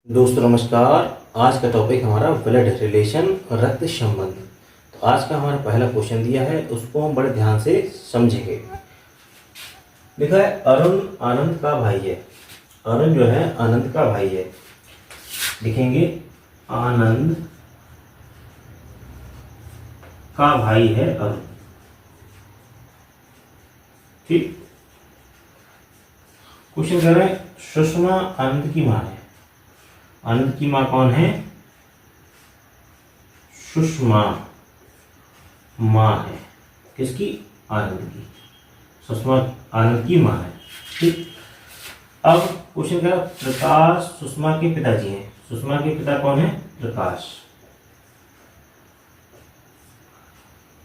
दोस्तों नमस्कार। आज का टॉपिक हमारा ब्लड रिलेशन, रक्त संबंध। तो आज का हमारा पहला क्वेश्चन दिया है, उसको हम बड़े ध्यान से समझेंगे। लिखा है अरुण आनंद का भाई है। अरुण जो है आनंद का भाई है। लिखेंगे आनंद का भाई है अरुण। ठीक। क्वेश्चन कह रहे हैं सुषमा आनंद की मां है। आनंद की मां कौन है? सुषमा मां है। किसकी? आनंद की। सुषमा आनंद की मां है। ठीक। अब क्वेश्चन क्या? प्रकाश सुषमा के पिताजी हैं। सुषमा के पिता कौन है? प्रकाश।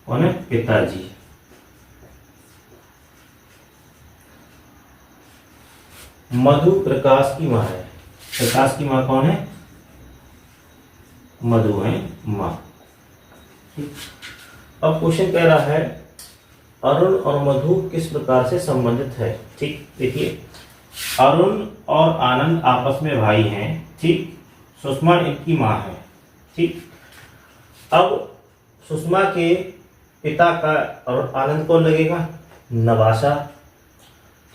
कौन है? पिताजी। मधु प्रकाश की मां है। प्रकाश की मां कौन है? मधु है मां। ठीक। अब क्वेश्चन कह रहा है अरुण और मधु किस प्रकार से संबंधित है। ठीक। देखिए, अरुण और आनंद आपस में भाई हैं। ठीक। सुषमा इनकी मां है। ठीक। अब सुषमा के पिता का और आनंद कौन लगेगा? नवासा।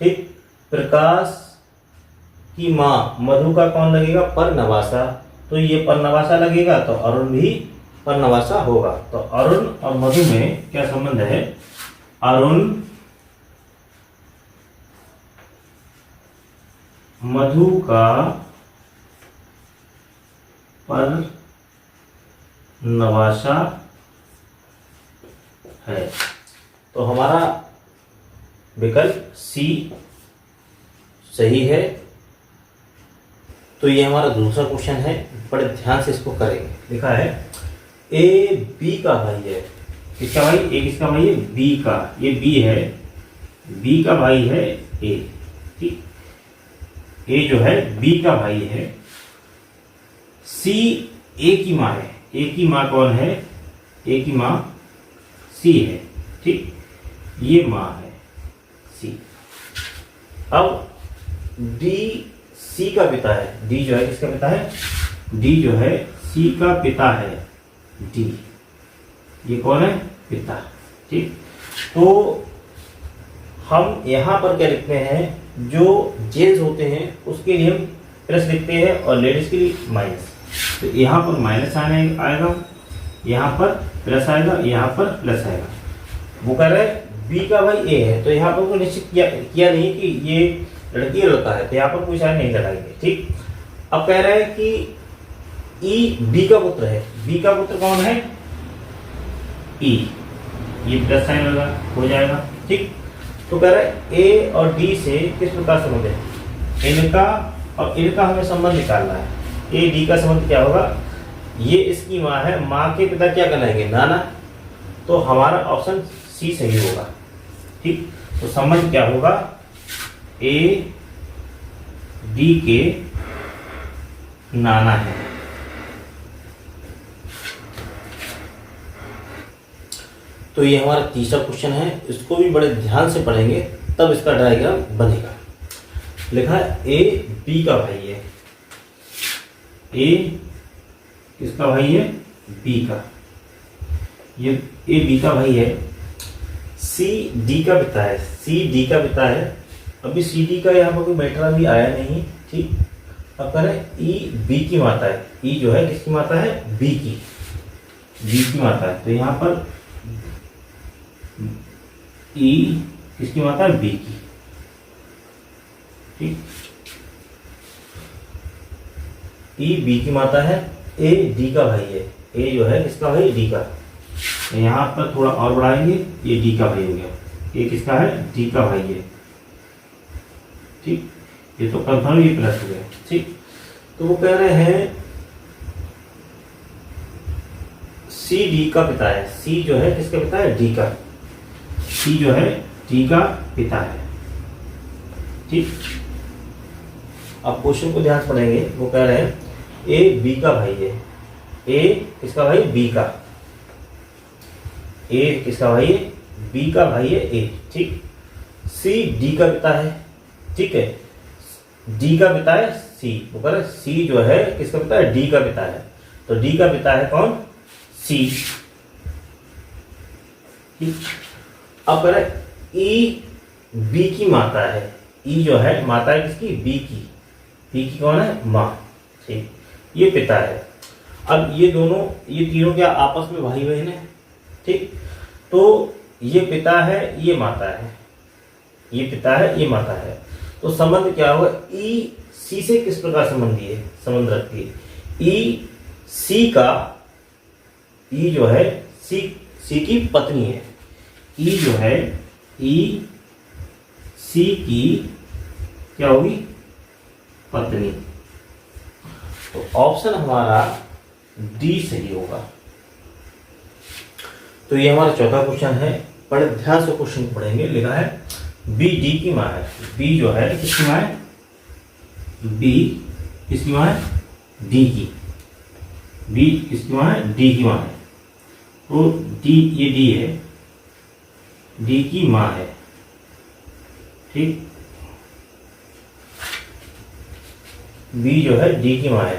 ठीक। प्रकाश की मां मधु का कौन लगेगा? परनवासा। तो ये परनवासा लगेगा तो अरुण भी परनवासा होगा। तो अरुण और मधु में क्या संबंध है? अरुण मधु का परनवासा है। तो हमारा विकल्प सी सही है। तो ये हमारा दूसरा क्वेश्चन है, बड़े ध्यान से इसको करेंगे। लिखा है ए बी का भाई है। किसका भाई? ए किसका भाई है? बी का। ये बी है, बी का भाई है ए। ठीक। ए जो है बी का भाई है। सी ए की मां है। ए की मां कौन है? ए की मां सी है। ठीक। ये मां है सी। अब डी सी का पिता है। डी जो है किसका पिता है? डी जो है सी का पिता है। डी ये कौन है? पिता। ठीक। तो हम यहां पर क्या लिखते हैं? जो जेंट्स होते हैं उसके लिए हम प्लस लिखते हैं और लेडीज के लिए माइनस। तो यहां पर माइनस आएगा, यहां पर प्लस आएगा, यहां पर प्लस आएगा। वो कह रहा है बी का भाई ए है, तो यहां पर कोई निश्चित किया नहीं कि ये लड़की लड़का है, तो यहाँ पर कोई साइन नहीं लगाएंगे। ठीक। अब कह रहे हैं कि ई बी का पुत्र है। बी का पुत्र कौन है? ई। ये प्लस साइन लगा हो जाएगा। ठीक। तो कह रहे हैं ए और डी से किस प्रकार संबंध है? इनका और इनका हमें संबंध निकालना है। ए डी का संबंध क्या होगा? ये इसकी माँ है, माँ के पिता क्या कहलाएंगे? नाना। तो हमारा ऑप्शन सी सही होगा। ठीक। तो संबंध क्या होगा? ए डी के नाना है। तो ये हमारा तीसरा क्वेश्चन है, इसको भी बड़े ध्यान से पढ़ेंगे तब इसका डायग्राम बनेगा। लिखा है ए बी का भाई है। ए किसका भाई है? बी का। ये ए बी का भाई है। सी डी का पिता है। सी डी का पिता है। अभी सी डी का यहाँ पर कोई मैटर अभी आया नहीं। ठीक। अब कह रहे ई बी की माता है। ई जो है किसकी माता है? बी की। बी की माता है। तो यहाँ पर ई किसकी माता है? बी की। ठीक। ई बी की माता है। ए डी का भाई है। ए जो है किसका भाई? डी का। यहाँ पर थोड़ा और बढ़ाएंगे, ये डी का भाई हो गया। ये किसका है? डी का भाई है। ठीक। ये तो कंफर्म ये प्लस हो गया। ठीक। तो वो कह रहे हैं सी डी का पिता है। सी जो है किसका पिता है? डी का। सी जो है डी का पिता है। ठीक। अब क्वेश्चन को ध्यान से पढ़ेंगे। वो कह रहे हैं ए बी का भाई है। ए किसका भाई? बी का। ए किसका भाई है? बी का भाई है ए। ठीक। सी डी का पिता है। ठीक है। डी का पिता है, सी, वो कह रहा है सी जो है किसका पिता है, डी का पिता है। तो डी का पिता है कौन, सी। अब कह रहा है ई बी की माता है, ई जो है माता है किसकी, बी की। बी की कौन है, माँ, ठीक, ये पिता है। अब ये दोनों, ये तीनों क्या आपस में भाई बहन है, ठीक। तो ये पिता है, ये माता है, ये पिता है, ये माता है। तो संबंध क्या होगा, ई सी से किस प्रकार संबंधी है, संबंध रखती है। ई सी का, ई जो है सी की पत्नी है। ई जो है, ई सी की क्या होगी, पत्नी। तो ऑप्शन हमारा डी सही होगा। तो ये हमारा चौथा क्वेश्चन है। बड़े ध्यान से क्वेश्चन पढ़ेंगे। लिखा है बी डी की माँ है। बी जो है किसकी माँ है, बी किसकी माँ है, डी की। बी किसकी माँ है, डी की माँ है। तो डी, ये डी है, डी की माँ है, ठीक। बी जो है डी की माँ है,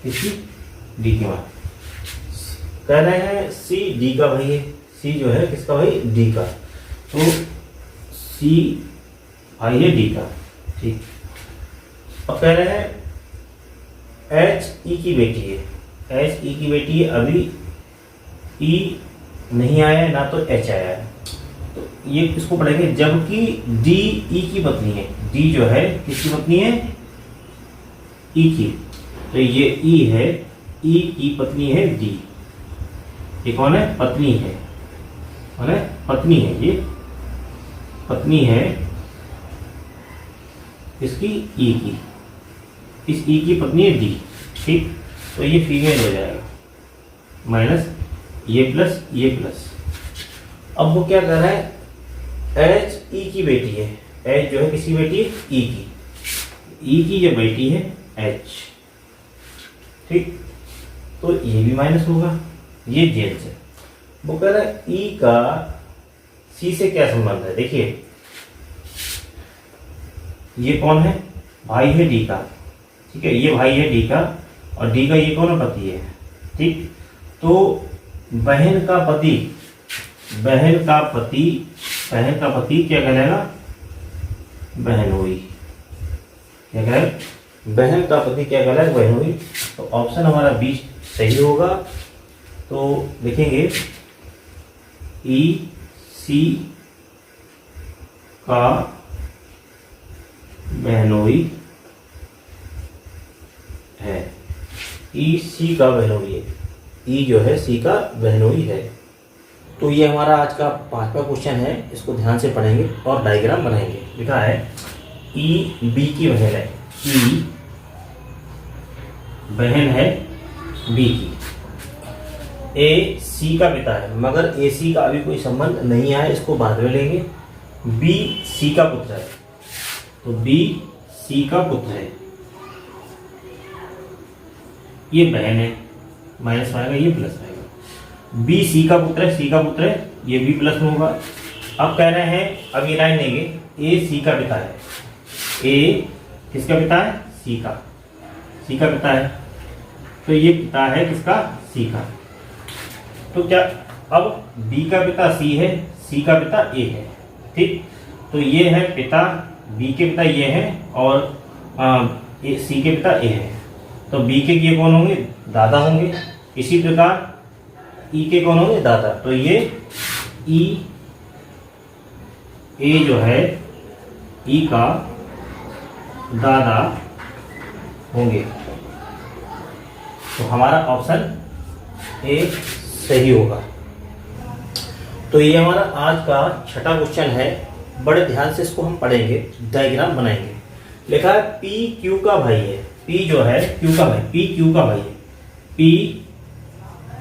किसकी, डी की माँ। कह रहे हैं सी डी का भाई है। सी जो है किसका भाई, डी का। तो सी भाई है डी का, ठीक। अब कह रहे हैं एच ई की बेटी है। एच ई की बेटी है, अभी ई नहीं आया है ना, तो एच आया है। तो ये किसको पढ़ेंगे, जबकि डी ई की पत्नी है। डी जो है किसकी पत्नी है, ई की। तो ये ई है, ई की पत्नी है डी। ये कौन है, पत्नी है, कौन है, पत्नी है। ये पत्नी है इसकी, ई की। इस ई की पत्नी है डी, ठीक। तो ये फीमेल हो जाएगा, माइनस ये प्लस ये प्लस। अब वो क्या कर रहा है, एच ई की बेटी है। एच जो है किसकी बेटी है, ई की। ई की जो बेटी है एच, ठीक। तो ये भी माइनस होगा, ये जेल से। वो कह रहा है ई का सी से क्या संबंध है। देखिए ये कौन है, भाई है डी का, ठीक है। ये भाई है डी का, और डी का ये कौन पति है, ठीक। तो बहन का पति, बहन का पति, बहन का पति क्या कहलाएगा, बहनोई। क्या कहलाएगा, बहन का पति क्या कहलाएगा, बहनोई। तो ऑप्शन हमारा बी सही होगा। तो लिखेंगे ई सी का बहनोई है। ई सी का बहनोई है, ई जो है सी का बहनोई है। तो ये हमारा आज का 5वां क्वेश्चन है। इसको ध्यान से पढ़ेंगे और डायग्राम बनाएंगे। लिखा है ई बी की बहन है, ई बहन है बी की। ए सी का पिता है, मगर ए सी का अभी कोई संबंध नहीं आया, इसको बाद में लेंगे। बी सी का पुत्र है, तो बी सी का पुत्र है, ये बहन है, माइनस आएगा, ये प्लस आएगा। बी सी का पुत्र है, सी का पुत्र है, ये भी प्लस में होगा। अब कह रहे हैं, अब ये लाइन लेंगे, ए सी का पिता है। ए किसका पिता है, सी का, सी का पिता है। तो ये पिता है किसका, सी का। तो क्या, अब बी का पिता सी है, सी का पिता ए है, ठीक। तो ये है पिता, बी के पिता ये है, और सी के पिता ए है। तो बी के ये कौन होंगे, दादा होंगे। इसी प्रकार ई के कौन होंगे, दादा। तो ये ई ए जो है ई का दादा होंगे। तो हमारा ऑप्शन ए सही होगा। तो ये हमारा आज का 6वां क्वेश्चन है। बड़े ध्यान से इसको हम पढ़ेंगे, डायग्राम बनाएंगे। लिखा है पी क्यू का भाई है। पी जो है क्यू का भाई, पी क्यू का भाई है, पी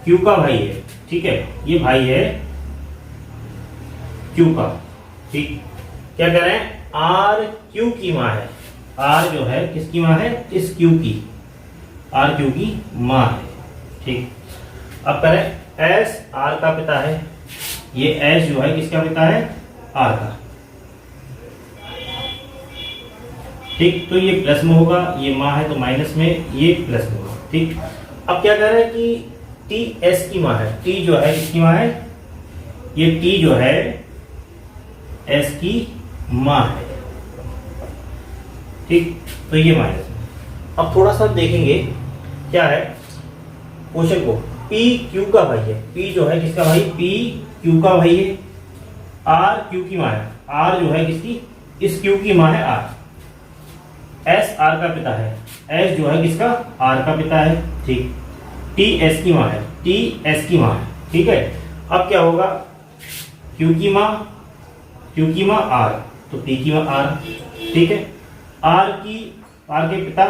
क्यू का भाई है, ठीक है। ये भाई है क्यू का, ठीक। क्या कह रहे हैं, आर क्यू की माँ है। आर जो है किसकी माँ है, इस क्यू की, आर क्यू की माँ है, ठीक। अब करें एस आर का पिता है। ये एस जो है किसका पिता है, आर का। ठीक। तो ये प्लस में होगा, ये माँ है तो माइनस में, ये प्लस में होगा। ठीक। अब क्या कह रहा है कि टी एस की माँ है, टी जो है किसकी माँ है, ये टी जो है एस की माँ है। ठीक। तो ये माइनस में। अब थोड़ा सा देखेंगे क्या है क्वेश्चन को, पी क्यू का भाई है, पी जो है किसका भाई, पी क्यू का भाई है, आर क्यू की माँ है, आर जो है किसकी, इस क्यू की माँ है आर, एस आर का पिता है, एस जो है किसका, आर का पिता है। ठीक। टी एस की माँ है, टी एस की माँ है। ठीक है। अब क्या होगा, क्यू की माँ आर, तो पी की माँ आर। ठीक है। आर के पिता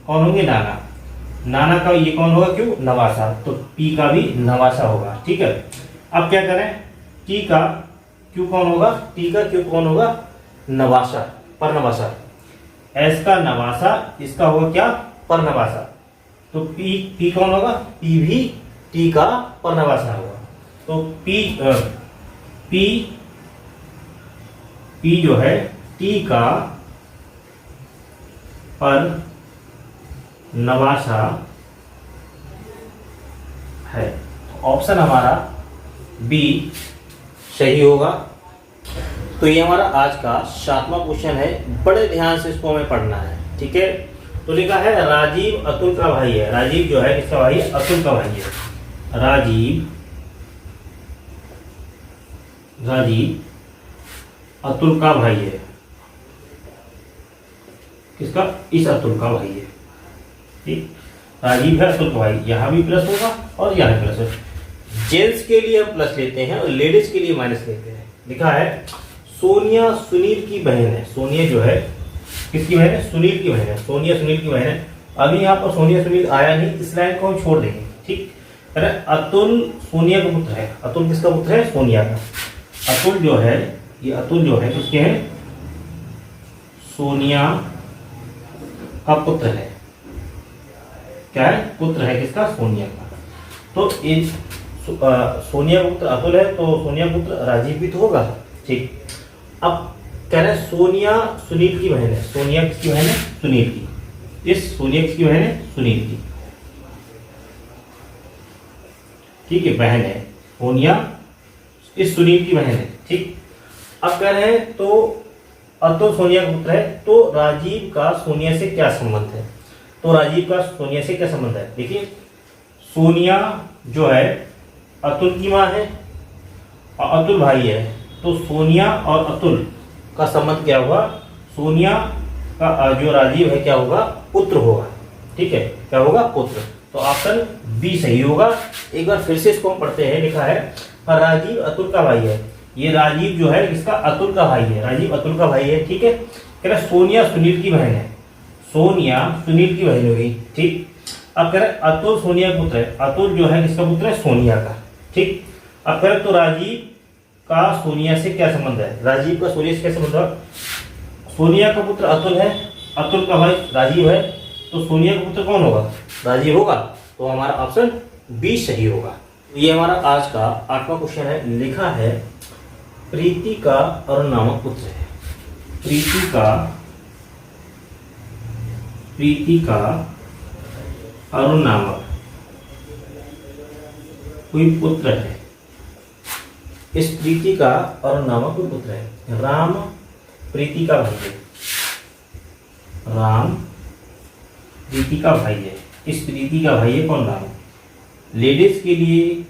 कौन होंगे, नाना, नाना का ये कौन होगा, क्यू, नवासा, तो पी का भी नवासा होगा। ठीक है। अब क्या करें, टी का क्यू कौन होगा, टी का क्यू कौन होगा, नवासा, परनवासा, एस का नवासा, इसका होगा क्या, परनवासा, तो पी कौन होगा, पी भी टी का परनवासा होगा। तो पी जो है टी का पर नवासा है, ऑप्शन हमारा बी सही होगा। तो ये हमारा आज का 7वां क्वेश्चन है, बड़े ध्यान से इसको हमें पढ़ना है। ठीक है। तो लिखा है राजीव अतुल का भाई है, राजीव जो है किसका भाई है, अतुल का भाई है, राजीव अतुल का भाई है, किसका, इस अतुल का भाई है। ठीक। राजीव है अतुल का भाई, यहां भी प्लस होगा और यहां प्लस होगा। जेंट्स के लिए हम प्लस लेते हैं और लेडीज के लिए माइनस लेते हैं। लिखा है सोनिया सुनील की बहन है, सोनिया जो है किसकी बहन है, सुनील की बहन है, सोनिया सुनील की बहन है। अभी यहाँ पर सोनिया सुनील आया नहीं, इस लाइन को हम छोड़ देंगे। ठीक है। अतुल सोनिया का पुत्र है, अतुल किसका पुत्र है, सोनिया का। अतुल जो है, ये अतुल जो है किसके हैं, सोनिया का पुत्र है। क्या है, पुत्र है किसका, सोनिया का। तो सोनिया का पुत्र अतुल है, तो सोनिया पुत्र राजीव भी तो होगा। ठीक। अब कह रहे हैं सोनिया सुनील की बहन है, सोनिया किसकी बहन है, सुनील की, इस सोनिया किसकी बहन है, सुनील की। ठीक है, बहन है सोनिया, इस सुनील की बहन है। ठीक। अब कह रहे हैं तो अतुल सोनिया का पुत्र है, तो राजीव का सोनिया से क्या संबंध है, तो राजीव का सोनिया से क्या संबंध है। देखिए सोनिया जो है अतुल की माँ है और अतुल भाई है, तो सोनिया और अतुल का संबंध क्या होगा, सोनिया का जो राजीव है क्या होगा, पुत्र होगा। ठीक है, क्या होगा, पुत्र। तो ऑप्शन बी सही होगा। एक बार फिर से इसको हम पढ़ते हैं। लिखा है राजीव अतुल का भाई है, ये राजीव जो है इसका अतुल का भाई है, राजीव अतुल का भाई है। ठीक है। कह रहे सोनिया सुनील की बहन है, सोनिया सुनील की बहन होगी। ठीक। अब कह रहे अतुल सोनिया का पुत्र है, अतुल जो है किसका पुत्र है, सोनिया का। ठीक। अब कह रहे तो राजीव का सोनिया से क्या संबंध है, राजीव का सोनिया से क्या संबंध है, सोनिया का पुत्र अतुल है, अतुल का भाई राजीव है, तो सोनिया का पुत्र कौन होगा, राजीव होगा। तो हमारा ऑप्शन बी सही होगा। ये हमारा आज का 8वां क्वेश्चन है। लिखा है प्रीति का अरुण नामक पुत्र है, प्रीति का अरुण नामक कोई पुत्र है, इस प्रीति का अरुण नामक कोई पुत्र है। राम प्रीति का भाई है, राम प्रीति का भाई है, इस प्रीति का भाई है कौन, राम। लेडीज के लिए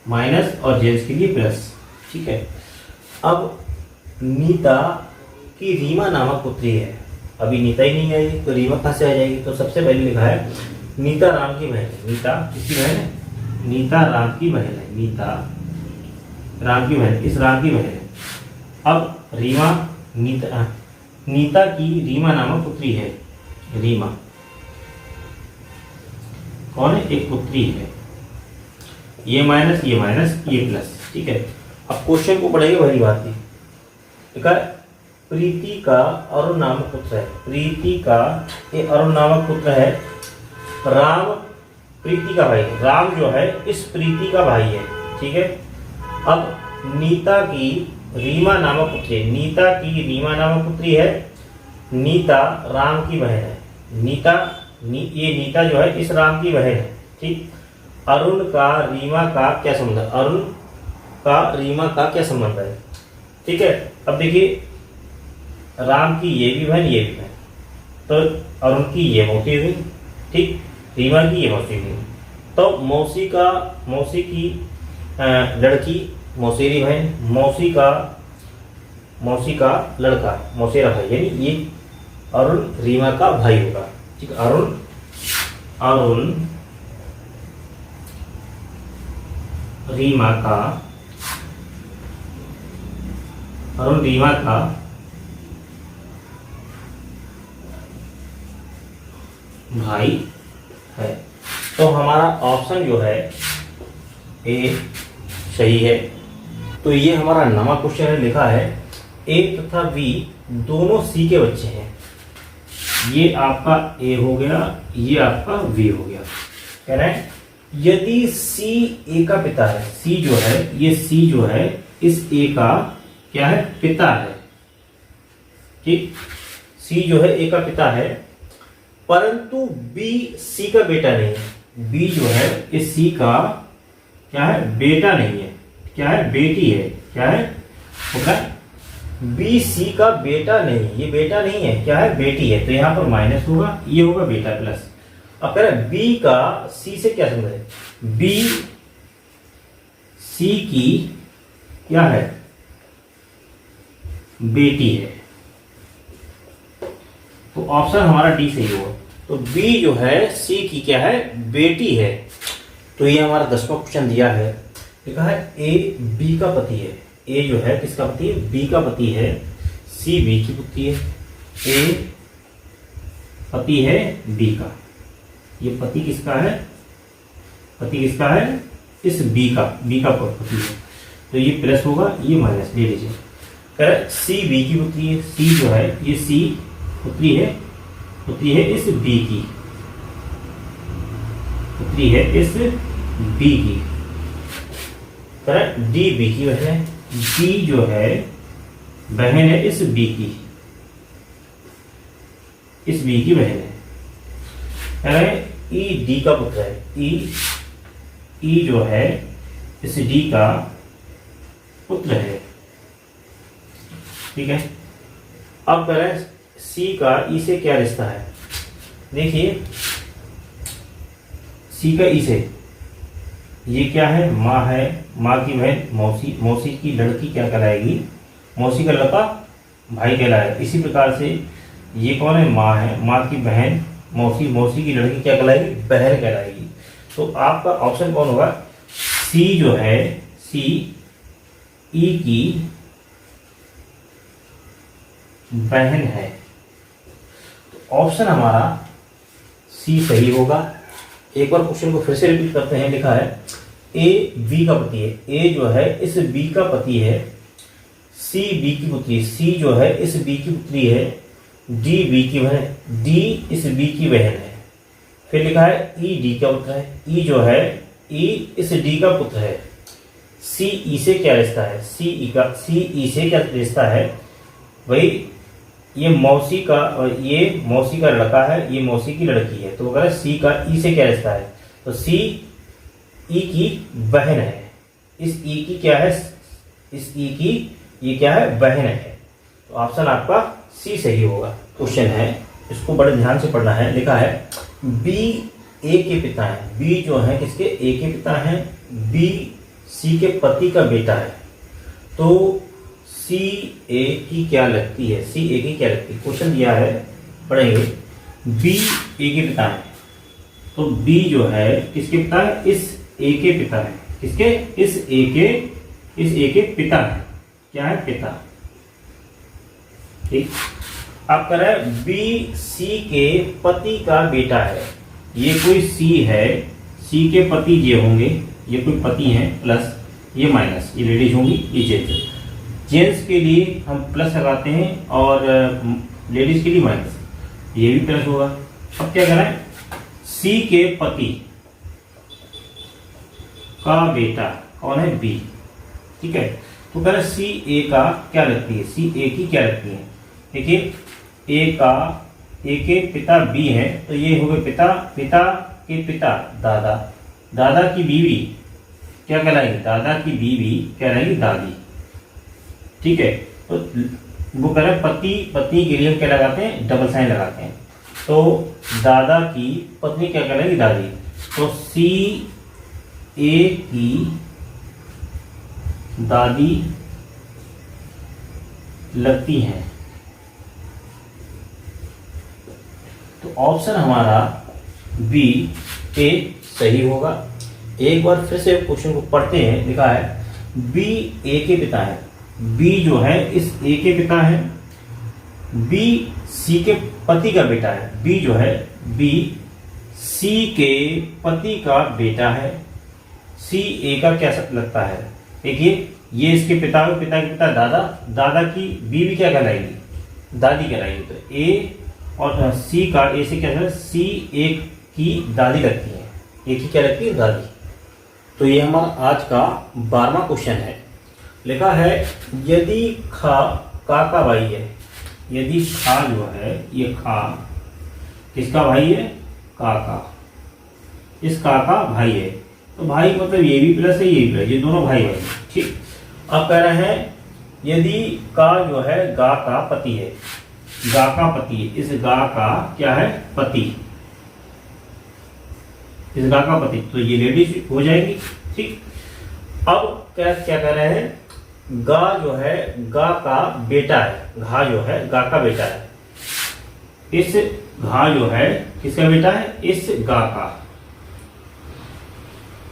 माइनस और जेंट्स के लिए प्लस। ठीक है। अब नीता की रीमा नामक पुत्री है, अभी नीता ही नहीं आई तो रीमा कहाँ से आ जाएगी। तो सबसे पहले लिखा है नीता राम की बहन है, नीता किसकी बहन है, नीता राम की बहन है, नीता राम की बहन, इस राम की बहन है। अब रीमा नीता की रीमा नामक पुत्री है, रीमा कौन है, एक पुत्री है। ये माइनस ये प्लस। ठीक है। अब क्वेश्चन को पढ़ेंगे भली बात की। देखा प्रीति का अरुण नामक पुत्र है, प्रीति का ये अरुण नामक पुत्र है। राम प्रीति का भाई, राम जो है इस प्रीति का भाई है। ठीक है। अब नीता की रीमा नामक पुत्री, नीता की रीमा नामक पुत्री है, नीता राम की बहन है। ये नीता जो है इस राम की बहन है। ठीक। अरुण का रीमा का क्या संबंध है? अरुण का रीमा का क्या संबंध है? ठीक है। अब देखिए, राम की ये भी बहन, ये भी बहन, तो अरुण की ये मौसी हुई, ठीक, रीमा की ये मौसी हुई, तो मौसी की लड़की मौसेरी बहन, मौसी का लड़का मौसेरा भाई, यानी ये अरुण रीमा का भाई होगा। ठीक। अरुण रीमा का भाई है। तो हमारा ऑप्शन जो है ए सही है। तो ये हमारा नवा क्वेश्चन है, लिखा है ए तथा बी दोनों सी के बच्चे हैं। ये आपका ए हो गया, ये आपका बी हो गया। कह रहे हैं यदि सी ए का पिता है, सी जो है, ये सी जो है इस ए का क्या है? पिता है। ठीक। सी जो है ए का पिता है, परंतु बी सी का बेटा नहीं है। बी जो है इस सी का क्या है? बेटा नहीं है। क्या है? बेटी है। क्या है? होगा बी सी का बेटा नहीं, ये बेटा नहीं है, क्या है? बेटी है। तो यहां पर माइनस होगा, ये होगा बेटा प्लस। अब कह रहे बी का सी से क्या संबंध है? बी सी की क्या है? बेटी है। तो ऑप्शन हमारा डी सही होगा। तो बी जो है सी की क्या है? बेटी है। तो ये हमारा 10वां क्वेश्चन दिया है, लिखा है ए बी का पति है। ए जो है किसका पति है? बी का पति है। सी बी की पुत्री है। ए पति है बी का। ये पति किसका है? पति किसका है? इस बी का पति है। तो ये प्लस होगा, ये माइनस ले लीजिए। कह रहे सी बी की पुत्री है। सी जो है ये सी पुत्री है इस बी की, पुत्री है इस बी की। करेक्ट। डी बी की बहन है। डी जो है बहन है इस बी की, इस बी की बहन है। कह रहे ई डी का पुत्र है। ई जो है इस डी का पुत्र है। ठीक है। अब कह रहे सी का ई से क्या रिश्ता है? देखिए, सी का ई से ये क्या है? माँ है, माँ की बहन मौसी, मौसी की लड़की क्या कहलाएगी? मौसी का लड़का भाई कहलाएगा। इसी प्रकार से ये कौन है? माँ है, माँ की बहन मौसी, मौसी की लड़की क्या कहलाएगी? बहन कहलाएगी। तो आपका ऑप्शन कौन होगा? सी जो है, सी ई की बहन है। तो ऑप्शन हमारा सी सही होगा। एक बार क्वेश्चन को फिर से रिपीट करते हैं। लिखा है ए बी का पति है। ए जो है इस बी का पति है। सी बी की पुत्री, सी जो है इस बी की पुत्री है। डी बी की बहन, डी इस बी की बहन है। फिर लिखा है ई डी का पुत्र है। ई जो है ई इस डी का पुत्र है। सी ई से क्या रिश्ता है? सी ई से क्या रिश्ता है? भाई ये मौसी का, ये मौसी का लड़का है, ये मौसी की लड़की है। तो अगर सी का ई से क्या रिश्ता है? तो सी ई की बहन है। इस ई की क्या है? इस ई की ये क्या है? बहन है। तो ऑप्शन आपका सी सही होगा। क्वेश्चन है, इसको बड़े ध्यान से पढ़ना है। लिखा है बी ए के पिता है। बी जो है किसके? ए के पिता है। बी सी के पति का बेटा है। तो सी ए की क्या लगती है? सी ए की क्या लगती है? क्वेश्चन दिया है, पढ़ेंगे। बी ए के पिता है, तो बी जो है किसके पिता है? इस ए के पिता है। किसके? इस ए के पिता है। क्या है? पिता। ठीक। अब कह रहा है बी सी के पति का बेटा है। ये कोई सी है, सी के पति ये होंगे, ये कोई पति है, प्लस ये माइनस, ये लेडीज होंगी, ये जेंट्स। जेंट्स के लिए हम प्लस लगाते हैं और लेडीज के लिए माइनस, ये भी प्लस होगा। अब क्या करें? सी के पति का बेटा कौन है? बी। ठीक है। तो कह रहे सी ए का क्या लगती है? सी ए की क्या लगती है? देखिए ए के पिता बी है, तो ये हो गए पिता, पिता के पिता दादा, दादा की बीवी क्या कहलाएगी, दादा की बीवी कहलाएगी दादी। ठीक है, तो वो कह रहे हैं पति पत्नी के लिए हम क्या लगाते हैं, डबल साइन लगाते हैं। तो दादा की पत्नी क्या कहलाएगी, दादी। तो सी ए की दादी लगती हैं। तो ऑप्शन हमारा बी ए सही होगा। एक बार फिर से क्वेश्चन को पढ़ते हैं। लिखा है बी ए के पिता है, बी जो है इस ए के पिता है, बी सी के पति का बेटा है, बी जो है बी सी के पति का बेटा है, सी ए का क्या लगता है। देखिए ये इसके पिता के पिता दादा, दादा की बीवी क्या कहलाएगी, दादी कहलाएगी। तो ए और सी का ए से क्या है, सी ए की दादी लगती है, ए की क्या लगती है, दादी। तो ये हमारा आज का 12वां क्वेश्चन है। लिखा है यदि खा का भाई है, यदि खा जो है ये खा किसका भाई है, का, इस का भाई है। तो भाई मतलब ये भी प्लस है, ये भी प्लस, ये दोनों भाई भाई। ठीक, अब कह रहे हैं यदि का जो है गा का पति है, गा का पति, इस गा का क्या है, पति, इस गा का पति, तो ये लेडीज हो जाएगी। ठीक, अब क्या क्या कह रहे हैं, गा जो है गा का बेटा है, घा जो है गा का बेटा है, इस घा जो है किसका बेटा है, इस गा का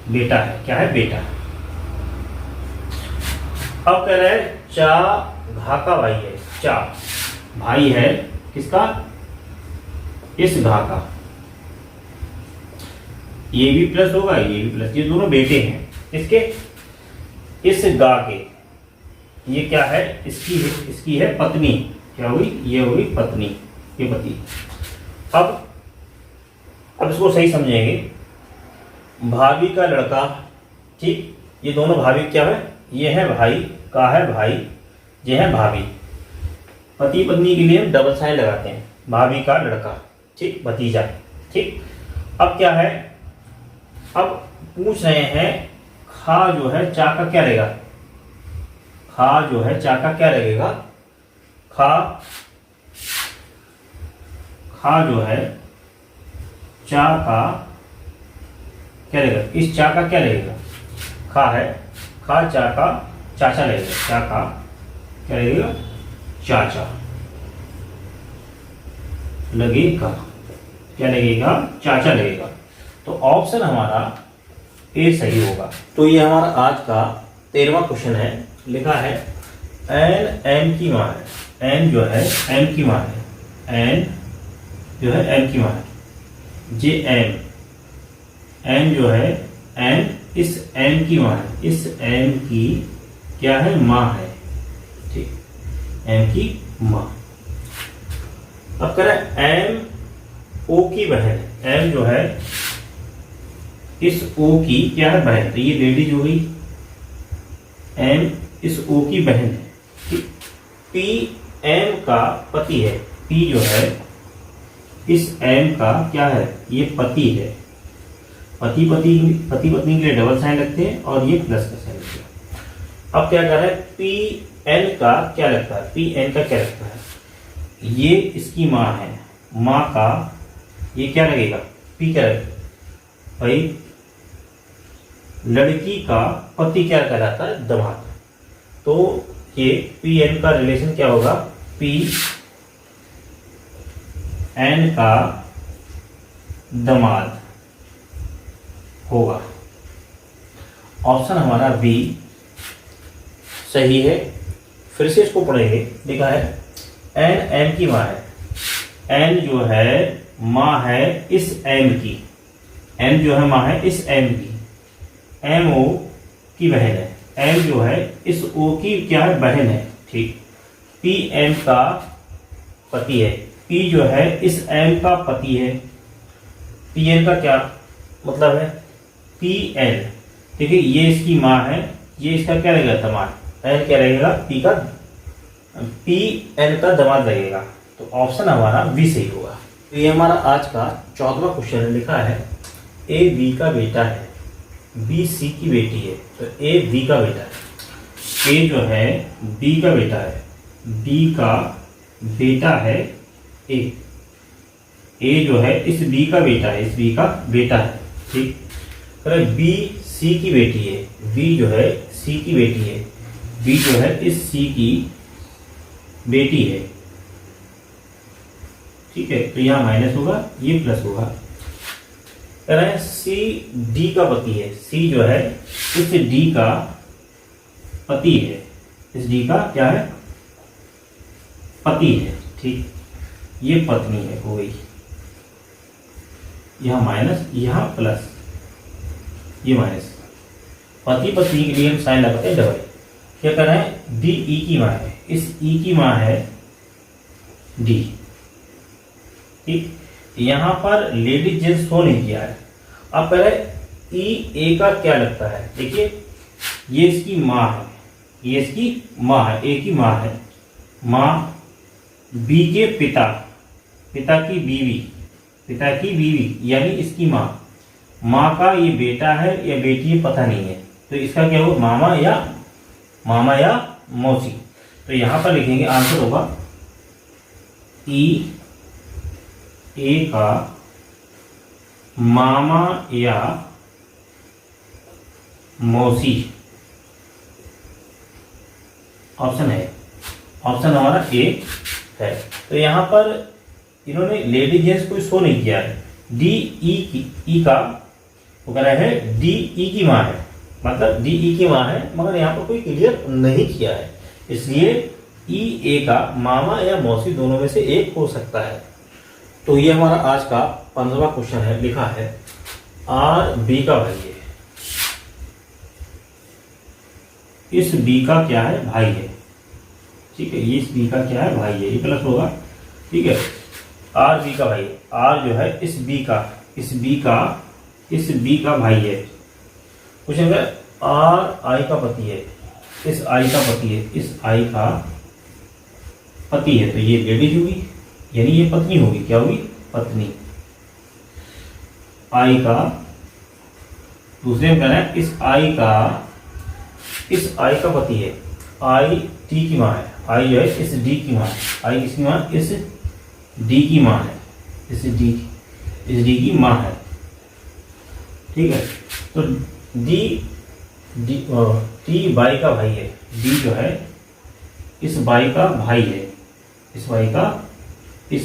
बेटा है, क्या है, बेटा। अब कह रहे हैं चा घा का भाई है, चा भाई है किसका, इस घा का, ये भी प्लस होगा, ये भी प्लस, ये दोनों बेटे हैं इसके, इस गा के, ये क्या है, इसकी है पत्नी, क्या हुई, ये हुई पत्नी, ये पति। अब इसको सही समझेंगे, भाभी का लड़का, ठीक, ये दोनों भाभी क्या है, ये है भाई, का है भाई, ये है भाभी। पति पत्नी के लिए हम डबल साइन लगाते हैं, भाभी का लड़का, ठीक, भतीजा। ठीक, अब क्या है, अब पूछ रहे हैं खा जो है चा का क्या लगेगा, खा जो है चा का क्या लगेगा, खा जो है चा का क्या लगेगा, इस चा का क्या लगेगा, खा है, खा चा का चाचा लगेगा, चा का क्या लगेगा, चाचा लगेगा, क्या लगेगा, चाचा लगेगा। तो ऑप्शन हमारा ए सही होगा। तो ये हमारा आज का 13वां क्वेश्चन है। लिखा है एन एम की मां है, एन जो है एम की मां है, एन जो है एम की मां है, जे एम जो है एम इस एम की मां है, इस एम की क्या है, मां है। ठीक, एम की मां। अब कह रहे हैं एम ओ की बहन है, एम जो है इस ओ की क्या है, बहन, तो ये लेडीज हो गई, एम इस ओ की बहन है। पी एम का पति है, पी जो है इस एम का क्या है, ये पति है, पति पत्नी के लिए डबल साइन लगते हैं और ये प्लस का साइन लगते हैं। अब क्या कर रहा है, पी एन का क्या लगता है, पी एन का क्या लगता है, ये इसकी माँ है, माँ का ये क्या लगेगा, पी क्या लगेगा भाई, लड़की का पति क्या कहलाता है, दामाद। तो ये पी एन का रिलेशन क्या होगा, पी एन का दामाद होगा। ऑप्शन हमारा बी सही है। फिर से इसको पढ़ेंगे। लिखा है एन एम की माँ है, एन जो है माँ है इस एम की, एन जो है माँ है इस एम की, एम ओ की बहन है, एम जो है इस ओ की क्या है, बहन है। ठीक, पी एम का पति है, पी जो है इस एम का पति है, पी एन का क्या मतलब है, पी एन, ठीक है, ये इसकी माँ है, ये इसका क्या लगेगा, दामाद, एन क्या लगेगा, पी एन का दामाद लगेगा। तो ऑप्शन हमारा बी सही होगा। तो ये हमारा आज का 14वां क्वेश्चन है। लिखा है ए बी का बेटा है, बी सी की बेटी है। तो ए बी का बेटा है, ए जो है बी का बेटा है, बी का बेटा है ए। ए जो है इस बी का बेटा है, इस बी का बेटा है, ठीक। अगर बी सी की बेटी है, बी जो है सी की बेटी है, बी जो है इस सी की बेटी है, ठीक है। तो यहाँ माइनस होगा, ये प्लस होगा। कह रहे हैं सी डी का पति है, सी जो है इस डी का पति है, इस डी का क्या है, पति है, ठीक। ये पत्नी है, हो गई। यहाँ माइनस, यहाँ प्लस, ये माइनस। पति पत्नी के लिए हम साइन लगाते हैं डबल। क्या कर रहे हैं, डी ई की माँ है, इस ई की माँ है डी, ठीक। यहाँ पर लेडीज जेंट्स शो नहीं किया है। अब कह रहे ई ए का क्या लगता है, देखिए ये इसकी माँ है, ये इसकी माँ है, ए की माँ है, माँ बी के पिता, पिता की बीवी, पिता की बीवी यानी इसकी माँ, माँ का ये बेटा है या बेटी है पता नहीं है। तो इसका क्या होगा, मामा या मौसी। तो यहां पर लिखेंगे, आंसर होगा ई ए का मामा या मौसी। ऑप्शन है, ऑप्शन हमारा ए है। तो यहां पर इन्होंने लेडीज जेंट्स कोई शो नहीं किया है। डी ई का वो कह रहे हैं डी ई की माँ है, मतलब डी ई की माँ है, मगर यहाँ पर कोई क्लियर नहीं किया है, इसलिए ई ए का मामा या मौसी दोनों में से एक हो सकता है। तो ये हमारा आज का 15वां क्वेश्चन है। लिखा है आर बी का भाई है, इस बी का क्या है, भाई है, ठीक है। ये इस बी का क्या है, भाई है, ये प्लस होगा, ठीक है। आर बी का भाई, आर जो है इस बी का भाई है। कुछ आर आई का पति है, इस आई का पति है, इस आई का पति है। तो ये लेडीज होगी, यानी ये पत्नी होगी, क्या होगी, पत्नी। आई का, दूसरे में कहना है इस आई का पति है, आई टी की माँ है, आई जो है इस डी की माँ है, आई किसकी माँ, इस डी की माँ है, इस डी की माँ है, ठीक है। तो टी बाई का भाई है, डी जो है इस बाई का भाई है, इस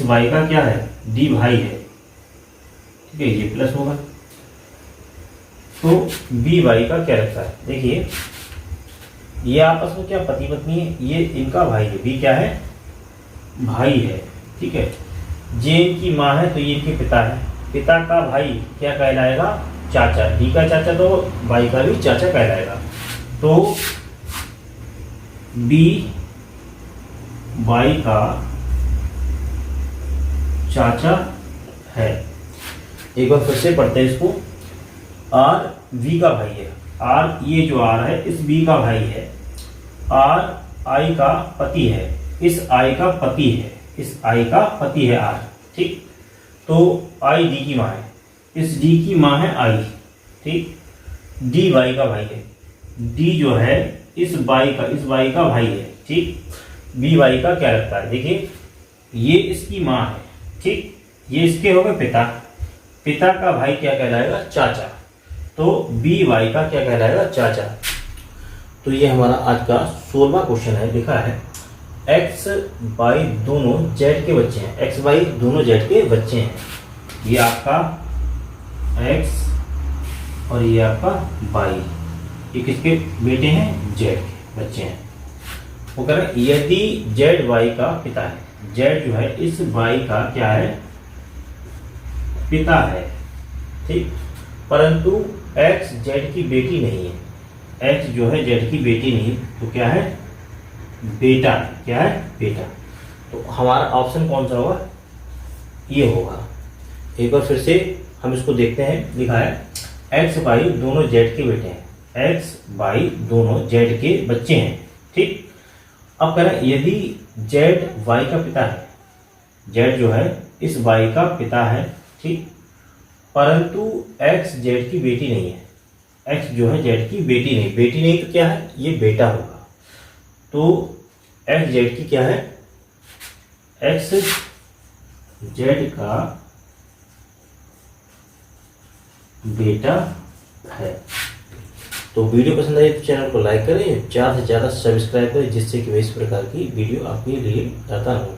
बाई का क्या है, डी भाई है, ठीक है। ये प्लस होगा। तो बी बाई का क्या लगता है, देखिए ये आपस में क्या पति पत्नी है, ये इनका भाई है, बी क्या है, भाई है, ठीक है। जे इनकी माँ है तो ये इनके पिता है, पिता का भाई क्या कहलाएगा, चाचा। डी का चाचा तो भाई का भी चाचा कहलाएगा। तो बी बाई का चाचा है। एक बार फिर से पढ़ते हैं इसको। आर वी का भाई है, आर ये जो आर है इस बी का भाई है, आर आई का पति है, इस आई का पति है, इस आई का पति है आर, ठीक। तो आई डी की माँ है, इस डी की माँ है आई, ठीक। डी वाई का भाई है, डी जो है इस वाई का भाई है, ठीक। बी वाई का क्या लगता है, देखिए ये इसकी माँ है, ठीक। ये इसके हो गए पिता, पिता का भाई क्या कहलाएगा, चाचा। तो बी वाई का क्या कहलाएगा, चाचा। तो ये हमारा आज का 16वां क्वेश्चन है। लिखा है एक्स वाई दोनों जेड के बच्चे हैं, एक्स वाई दोनों जेड के बच्चे हैं। ये आपका एक्स और ये आपका वाई, ये किसके बेटे हैं, जेड के बच्चे हैं। वो कह रहे हैं यदि जेड वाई का पिता है, जेड जो है इस वाई का क्या है, पिता है, ठीक। परंतु एक्स जेड की बेटी नहीं है, एक्स जो है जेड की बेटी नहीं, तो क्या है, बेटा है, क्या है, बेटा। तो हमारा ऑप्शन कौन सा होगा, ये होगा। एक बार फिर से हम इसको देखते हैं। लिखा है एक्स वाई दोनों जेड के बेटे हैं, एक्स वाई दोनों जेड के बच्चे हैं, ठीक। अब कह रहे हैं यदि जेड वाई का पिता है, जेड जो है इस वाई का पिता है, ठीक, परंतु एक्स जेड की बेटी नहीं है। एक्स जो है जेड की बेटी नहीं तो क्या है, ये बेटा होगा। तो एक्स जेड की क्या है, एक्स जेड का बेटा है। तो वीडियो पसंद आई तो चैनल को लाइक करें, ज़्यादा से ज़्यादा सब्सक्राइब करें, जिससे कि मैं इस प्रकार की वीडियो आपके लिए लाता रहूँ।